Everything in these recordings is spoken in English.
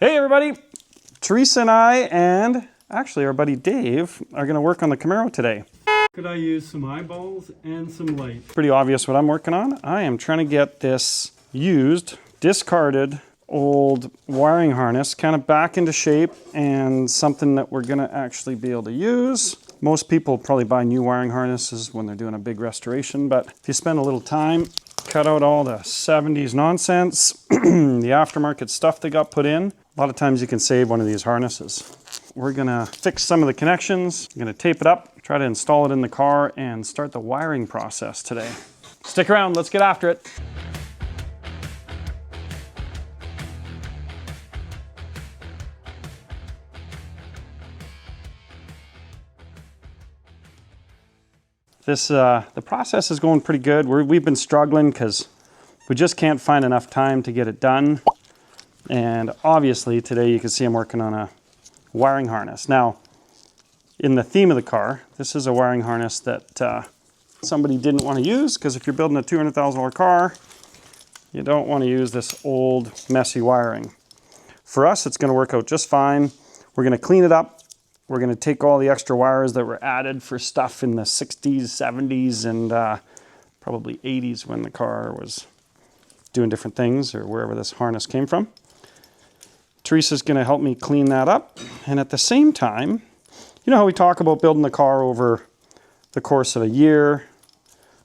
Hey everybody, Teresa and I, and actually our buddy Dave, are going to work on the Camaro today. Could I use some eyeballs and some light? Pretty obvious what I'm working on. I am trying to get this used, discarded, old wiring harness kind of back into shape and something that we're going to actually be able to use. Most people probably buy new wiring harnesses when they're doing a big restoration, but if you spend a little time, cut out all the 70s nonsense, the aftermarket stuff they got put in, a lot of times you can save one of these harnesses. We're gonna fix some of the connections, I'm gonna tape it up, try to install it in the car, and start the wiring process today. Stick around, let's get after it. The process is going pretty good. We've been struggling because we just can't find enough time to get it done. And obviously today you can see I'm working on a wiring harness. Now, in the theme of the car, this is a wiring harness that somebody didn't want to use, because if you're building a $200,000 car, you don't want to use this old messy wiring. For us, it's going to work out just fine. We're going to clean it up. We're going to take all the extra wires that were added for stuff in the 60s, 70s, and probably 80s when the car was doing different things, or wherever this harness came from. Teresa's going to help me clean that up. And at the same time, you know how we talk about building the car over the course of a year,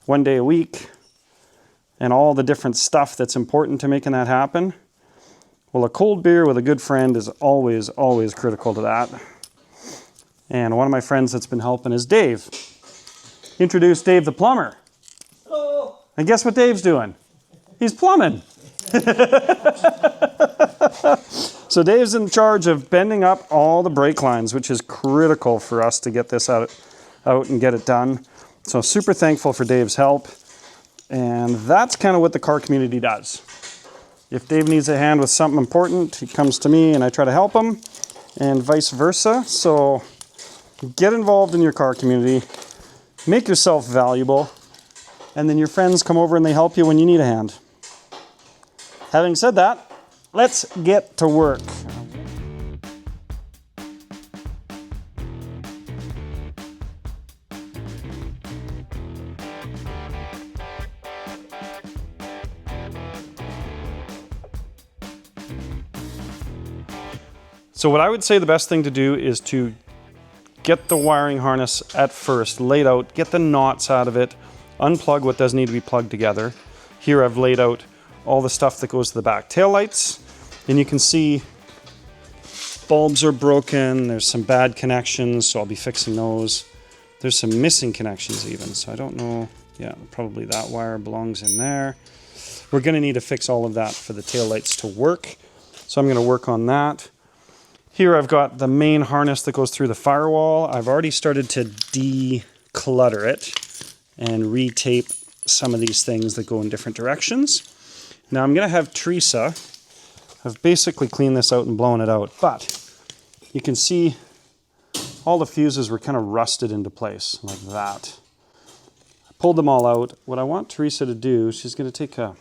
1 day a week, and all the different stuff that's important to making that happen? Well, a cold beer with a good friend is always, always critical to that. And one of my friends that's been helping is Dave. Introduce Dave the plumber. Hello. And guess what Dave's doing? He's plumbing. So Dave's in charge of bending up all the brake lines, which is critical for us to get this out and get it done. So super thankful for Dave's help. And that's kind of what the car community does. If Dave needs a hand with something important, he comes to me and I try to help him, and vice versa. So get involved in your car community, make yourself valuable, and then your friends come over and they help you when you need a hand. Having said that, let's get to work. So what I would say the best thing to do is to get the wiring harness at first laid out, get the knots out of it, unplug what does need to be plugged together. Here I've laid out all the stuff that goes to the back taillights, and you can see bulbs are broken, there's some bad connections, so I'll be fixing those. There's some missing connections even, so I don't know, yeah, probably that wire belongs in there. We're gonna need to fix all of that for the taillights to work, so I'm gonna work on that. Here I've got the main harness that goes through the firewall. I've already started to declutter it and retape some of these things that go in different directions. Now I'm going to have Teresa, I've basically cleaned this out and blown it out, but you can see all the fuses were kind of rusted into place like that. I pulled them all out. What I want Teresa to do, she's going to take a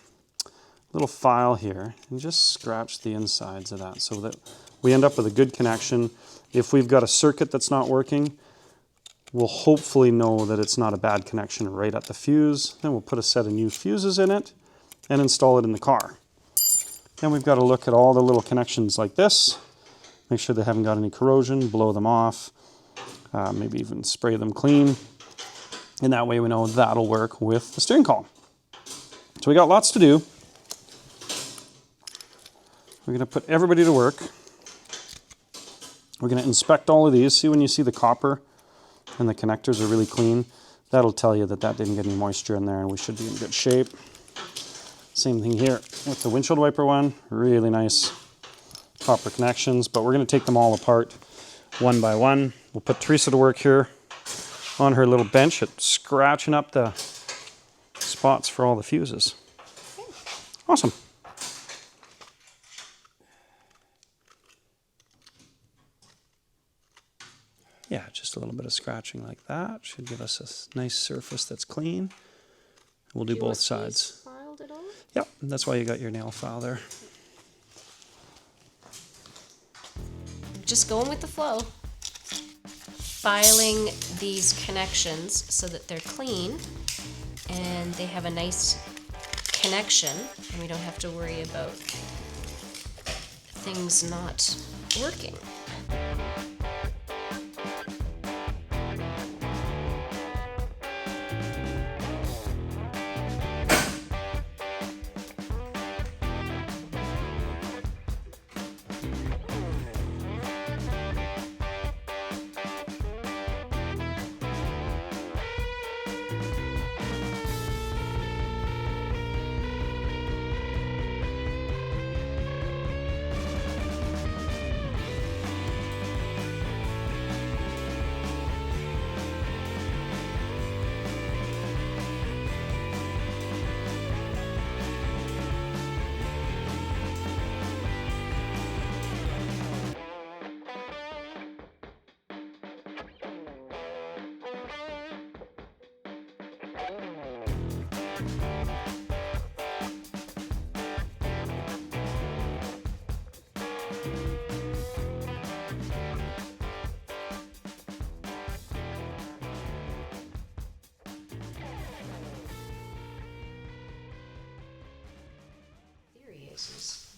little file here and just scratch the insides of that so that we end up with a good connection. If we've got a circuit that's not working, we'll hopefully know that it's not a bad connection right at the fuse. Then we'll put a set of new fuses in it and install it in the car. Then we've got to look at all the little connections like this, make sure they haven't got any corrosion, blow them off, maybe even spray them clean. And that way we know that'll work with the steering column. So we got lots to do. We're going to put everybody to work. We're going to inspect all of these. See, when you see the copper and the connectors are really clean, that'll tell you that that didn't get any moisture in there and we should be in good shape. Same thing here with the windshield wiper one. Really nice copper connections, but we're going to take them all apart one by one. We'll put Teresa to work here on her little bench at scratching up the spots for all the fuses. Awesome. Yeah, just a little bit of scratching like that. Should give us a nice surface that's clean. We'll do both sides. Filed at all? Yep, that's why you got your nail file there. just going with the flow. Filing these connections so that they're clean and they have a nice connection, and we don't have to worry about things not working.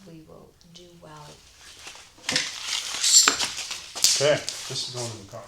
We will do well. Okay, this is going in the car.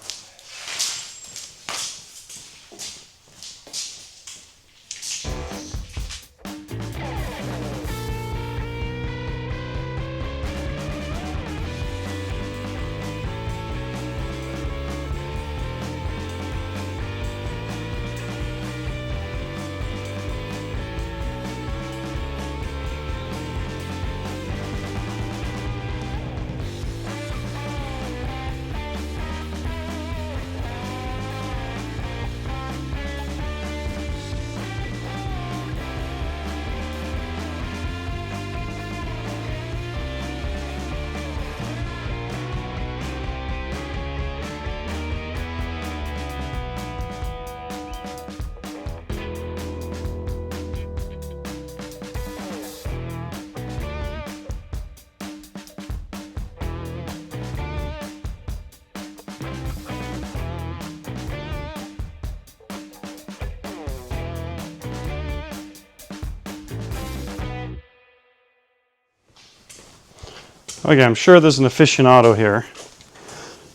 Okay, I'm sure there's an aficionado here.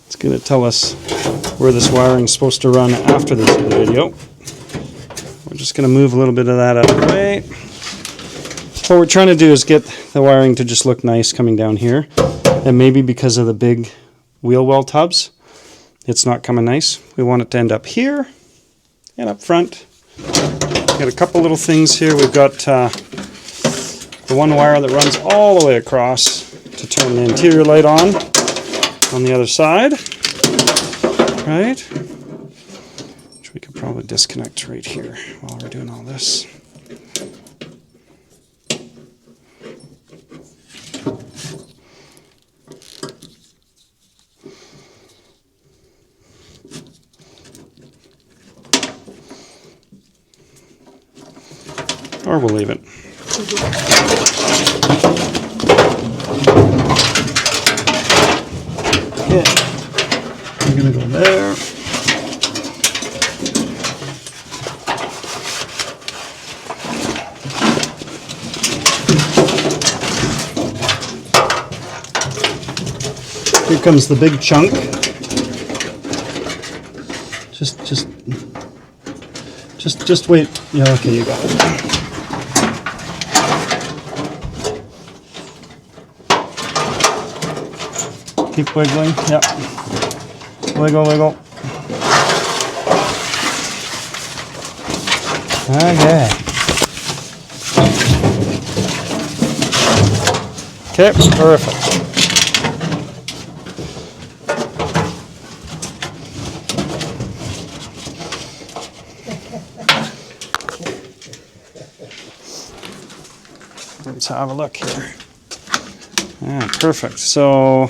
It's going to tell us where this wiring is supposed to run after this video. We're just going to move a little bit of that out of the way. What we're trying to do is get the wiring to just look nice coming down here. And maybe because of the big wheel well tubs, it's not coming nice. We want it to end up here and up front. We've got a couple little things here. We've got the one wire that runs all the way across to turn the interior light on the other side, right? Which we could probably disconnect right here while we're doing all this. Or we'll leave it. Okay, we're going to go there. Here comes the big chunk. Just wait. Yeah, okay, you got it. Keep wiggling, yep. Wiggle, wiggle. Okay. Okay, perfect. Let's have a look here. Yeah, perfect. So I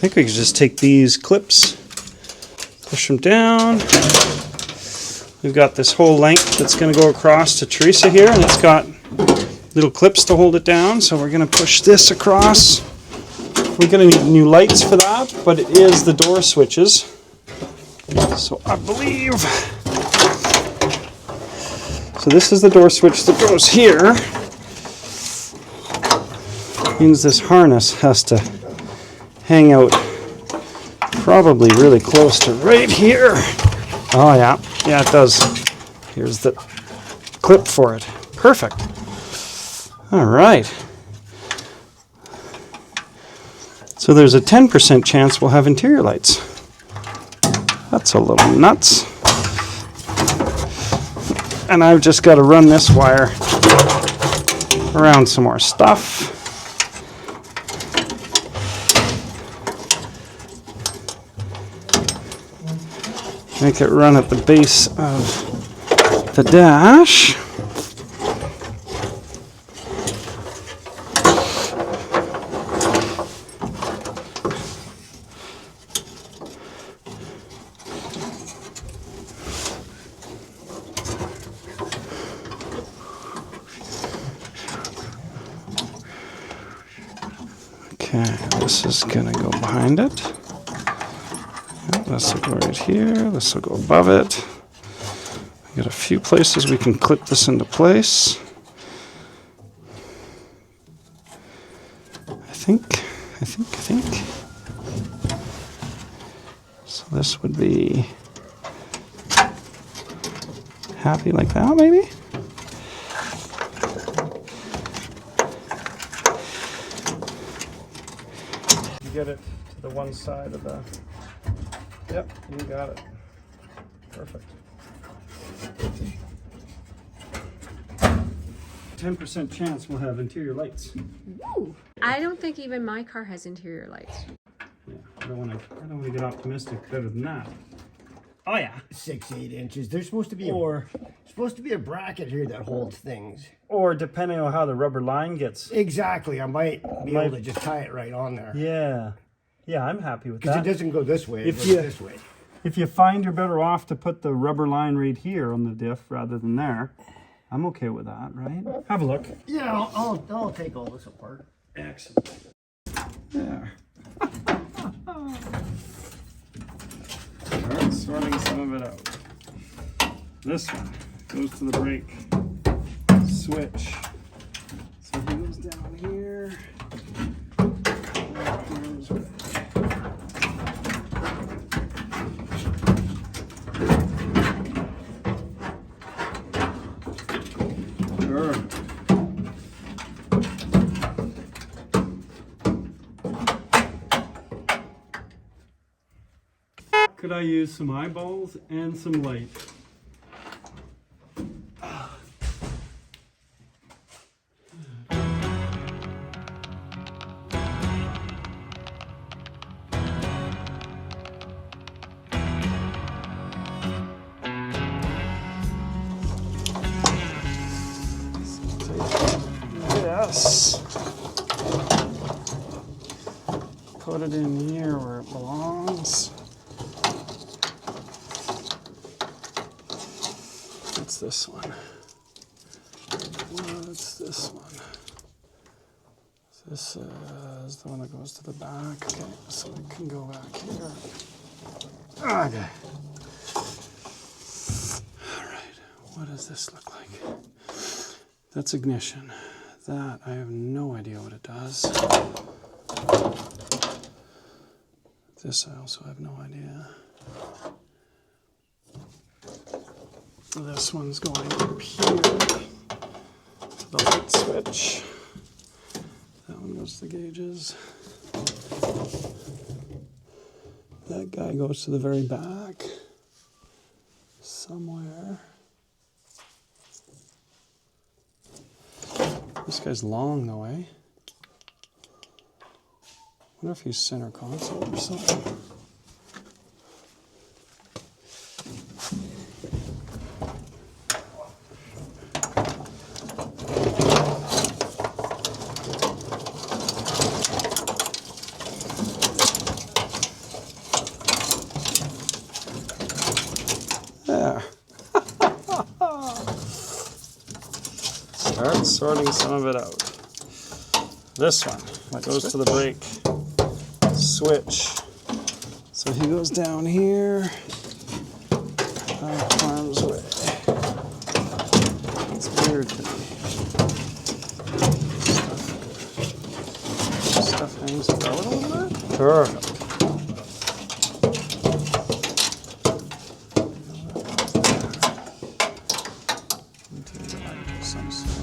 think we can just take these clips, push them down. We've got this whole length that's going to go across to Teresa here, and it's got little clips to hold it down. So we're going to push this across we're going to need new lights for that, but it is the door switches. So I believe... So this is the door switch that goes here. Means this harness has to hang out probably really close to right here. Oh yeah, yeah it does. Here's the clip for it. Perfect. All right. So there's a 10% chance we'll have interior lights. That's a little nuts. And I've just got to run this wire around some more stuff. Make it run at the base of the dash. Okay, this is gonna go behind it. This will go right here, this will go above it. We got a few places we can clip this into place. I think. So this would be happy like that, maybe? You get it to the one side of the... Yep, you got it. Perfect. 10% chance we'll have interior lights. Ooh. I don't think even my car has interior lights. Yeah, I don't want to get optimistic better than that. Oh yeah. 6-8 inches. There's supposed to be a bracket here that holds things. Or depending on how the rubber line gets. Exactly. I might be able to just tie it right on there. Yeah. Yeah, I'm happy with that. Because it doesn't go this way, it goes this way. If you find you're better off to put the rubber line right here on the diff rather than there, I'm okay with that, right? Have a look. Yeah, I'll take all this apart. Excellent. There. Start sorting some of it out. This one goes to the brake switch. So he goes down here. Could I use some eyeballs and some light? Yes. Put it in here where it belongs. What's this one? What's this one? This is the one that goes to the back. Okay, so it can go back here. Okay. All right, what does this look like? That's ignition. That, I have no idea what it does. This I also have no idea. This one's going up here to the light switch. That one goes to the gauges. That guy goes to the very back. Somewhere. This guy's long though, eh? I wonder if he's center console or something. There. Start sorting some of it out. This one that goes to the brake switch. So he goes down here, arms away. It's weird to me. Stuff hangs about a little bit. Perfect. Some sort.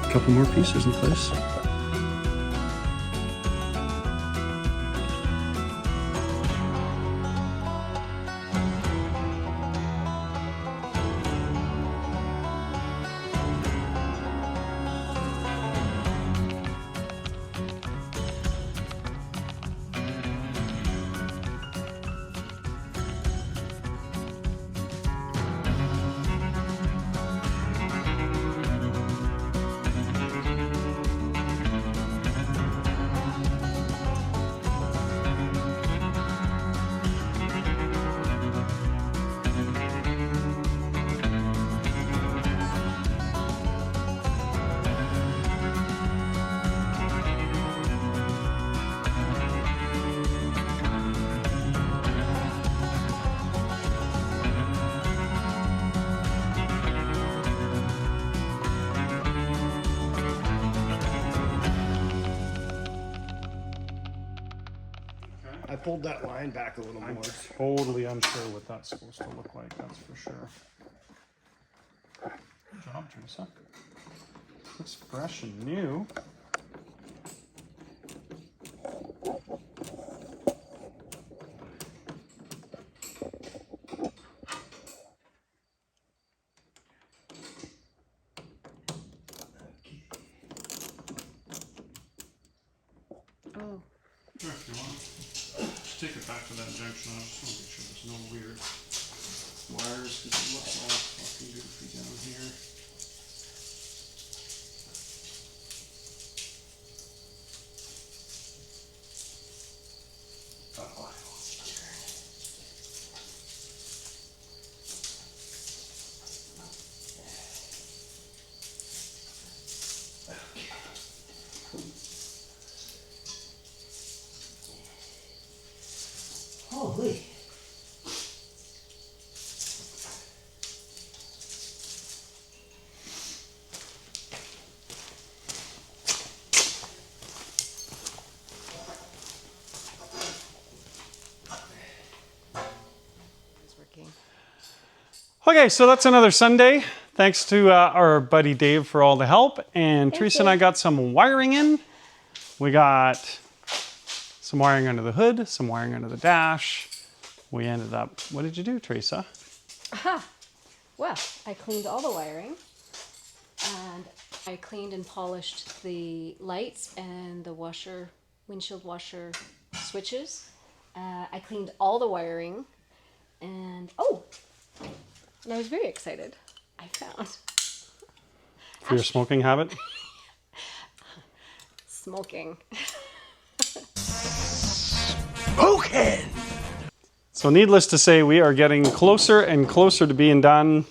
Couple more pieces in place. I pulled that line back a little more. I'm totally unsure what that's supposed to look like, that's for sure. Good job, Teresa. Looks fresh and new. Oh. Sure, if you want. Just take it back to that junction. I just want to make sure there's no weird wires because it looks all fucking goofy down here. Holy. It's working. Okay, so that's another Sunday. Thanks to our buddy Dave for all the help. And Teresa and I got some wiring in. We got some wiring under the hood, some wiring under the dash. We ended up, what did you do, Teresa? Aha! Well, I cleaned all the wiring, and I cleaned and polished the lights and the washer, windshield washer switches. I cleaned all the wiring, and and I was very excited. I found For your smoking habit? smoking. Okay. So needless to say, we are getting closer and closer to being done.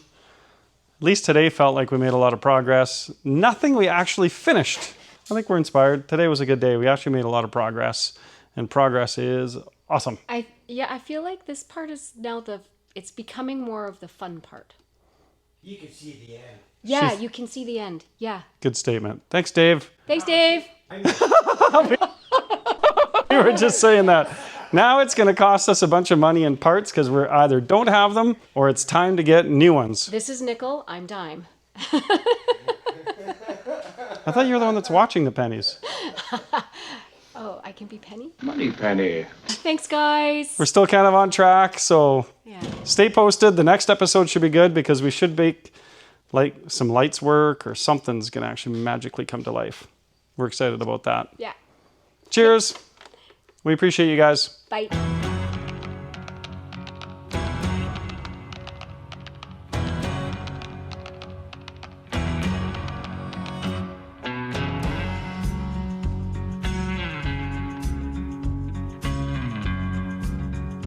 At least today felt like we made a lot of progress. Nothing we actually finished. I think we're inspired. Today was a good day. We actually made a lot of progress, and progress is awesome. I feel like this part is now it's becoming more of the fun part. You can see the end. Yeah, you can see the end. Yeah. Good statement. Thanks, Dave. Thanks, Dave. We were just saying that. Now it's going to cost us a bunch of money in parts because we either don't have them or it's time to get new ones. This is nickel. I'm dime. I thought you were the one that's watching the pennies. Oh, I can be penny? Money penny. Thanks, guys. We're still kind of on track, so Yeah. stay posted. The next episode should be good because we should make like some lights work or something's going to actually magically come to life. We're excited about that. Yeah. Cheers. We appreciate you guys. Bye.